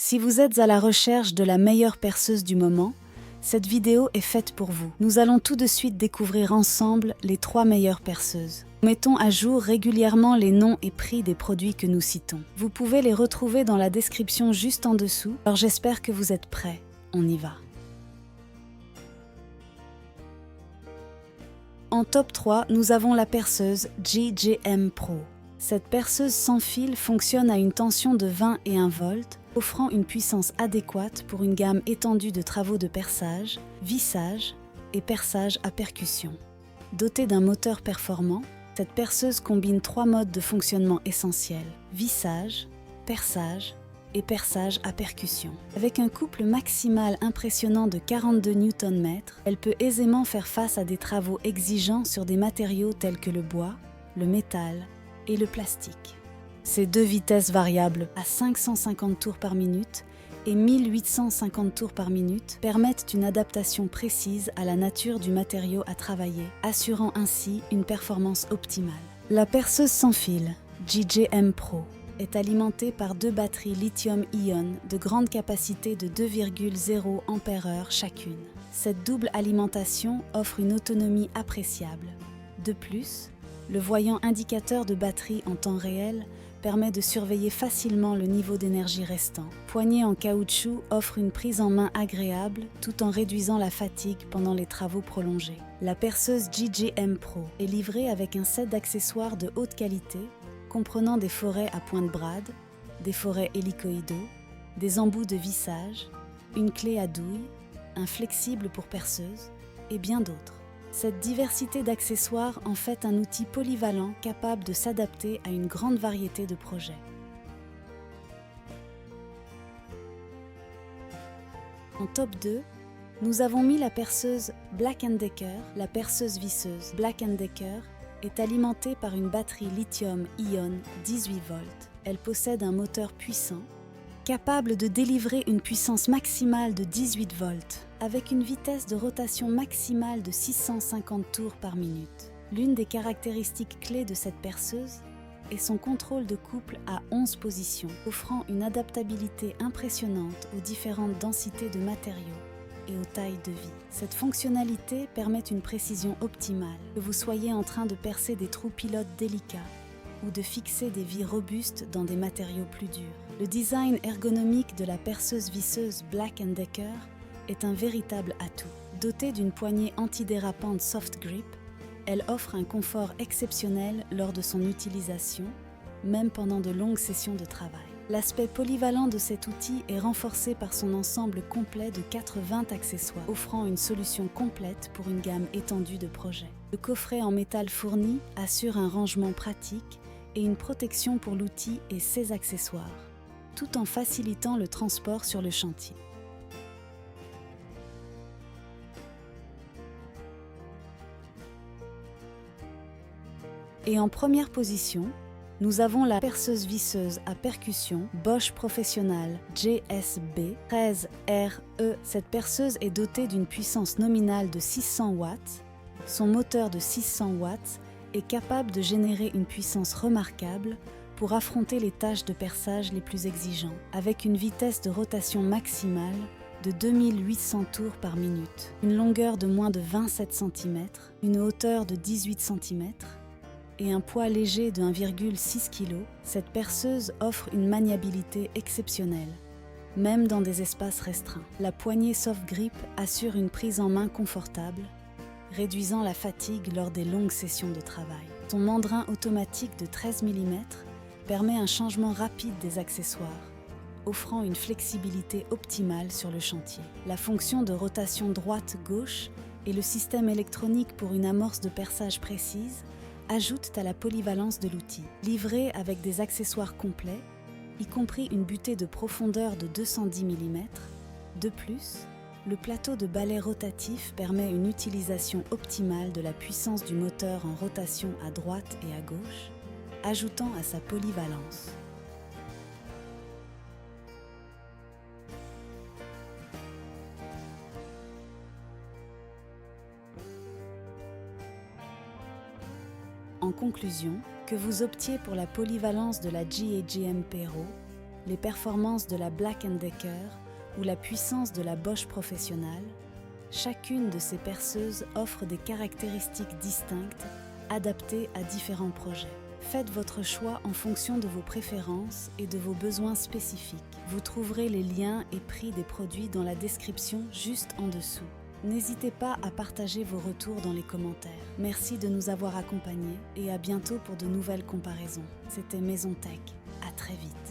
Si vous êtes à la recherche de la meilleure perceuse du moment, cette vidéo est faite pour vous. Nous allons tout de suite découvrir ensemble les 3 meilleures perceuses. Nous mettons à jour régulièrement les noms et prix des produits que nous citons. Vous pouvez les retrouver dans la description juste en dessous, alors j'espère que vous êtes prêts. On y va. En top 3, nous avons la perceuse GJM Pro. Cette perceuse sans fil fonctionne à une tension de 21 volts, offrant une puissance adéquate pour une gamme étendue de travaux de perçage, vissage et perçage à percussion. Dotée d'un moteur performant, cette perceuse combine 3 modes de fonctionnement essentiels: vissage, perçage et perçage à percussion. Avec un couple maximal impressionnant de 42 Nm, elle peut aisément faire face à des travaux exigeants sur des matériaux tels que le bois, le métal et le plastique. Ces 2 vitesses variables à 550 tours par minute et 1850 tours par minute permettent une adaptation précise à la nature du matériau à travailler, assurant ainsi une performance optimale. La perceuse sans fil GJM Pro est alimentée par 2 batteries lithium-ion de grande capacité de 2,0 Ah chacune. Cette double alimentation offre une autonomie appréciable. De plus, le voyant indicateur de batterie en temps réel permet de surveiller facilement le niveau d'énergie restant. Poignée en caoutchouc offre une prise en main agréable tout en réduisant la fatigue pendant les travaux prolongés. La perceuse GJM Pro est livrée avec un set d'accessoires de haute qualité comprenant des forets à pointe brade, des forets hélicoïdaux, des embouts de vissage, une clé à douille, un flexible pour perceuse et bien d'autres. Cette diversité d'accessoires en fait un outil polyvalent capable de s'adapter à une grande variété de projets. En top 2, nous avons mis la perceuse Black & Decker. La perceuse visseuse Black & Decker est alimentée par une batterie lithium-ion 18 volts. Elle possède un moteur puissant, capable de délivrer une puissance maximale de 18 volts, avec une vitesse de rotation maximale de 650 tours par minute. L'une des caractéristiques clés de cette perceuse est son contrôle de couple à 11 positions, offrant une adaptabilité impressionnante aux différentes densités de matériaux et aux tailles de vie. Cette fonctionnalité permet une précision optimale, que vous soyez en train de percer des trous pilotes délicats ou de fixer des vis robustes dans des matériaux plus durs. Le design ergonomique de la perceuse visseuse Black & Decker est un véritable atout. Dotée d'une poignée antidérapante soft grip, elle offre un confort exceptionnel lors de son utilisation, même pendant de longues sessions de travail. L'aspect polyvalent de cet outil est renforcé par son ensemble complet de 80 accessoires, offrant une solution complète pour une gamme étendue de projets. Le coffret en métal fourni assure un rangement pratique et une protection pour l'outil et ses accessoires, tout en facilitant le transport sur le chantier. Et en première position, nous avons la perceuse visseuse à percussion Bosch Professional GSB 13RE. Cette perceuse est dotée d'une puissance nominale de 600 watts. Son moteur de 600 watts est capable de générer une puissance remarquable pour affronter les tâches de perçage les plus exigeantes, avec une vitesse de rotation maximale de 2800 tours par minute, une longueur de moins de 27 cm, une hauteur de 18 cm, et un poids léger de 1,6 kg, cette perceuse offre une maniabilité exceptionnelle, même dans des espaces restreints. La poignée soft grip assure une prise en main confortable, réduisant la fatigue lors des longues sessions de travail. Son mandrin automatique de 13 mm permet un changement rapide des accessoires, offrant une flexibilité optimale sur le chantier. La fonction de rotation droite-gauche et le système électronique pour une amorce de perçage précise ajoutent à la polyvalence de l'outil. Livré avec des accessoires complets, y compris une butée de profondeur de 210 mm. De plus, le plateau de balai rotatif permet une utilisation optimale de la puissance du moteur en rotation à droite et à gauche, ajoutant à sa polyvalence. En conclusion, que vous optiez pour la polyvalence de la GJM Pro, les performances de la Black & Decker ou la puissance de la Bosch professionnelle, chacune de ces perceuses offre des caractéristiques distinctes, adaptées à différents projets. Faites votre choix en fonction de vos préférences et de vos besoins spécifiques. Vous trouverez les liens et prix des produits dans la description juste en dessous. N'hésitez pas à partager vos retours dans les commentaires. Merci de nous avoir accompagnés et à bientôt pour de nouvelles comparaisons. C'était Maison Tech. À très vite.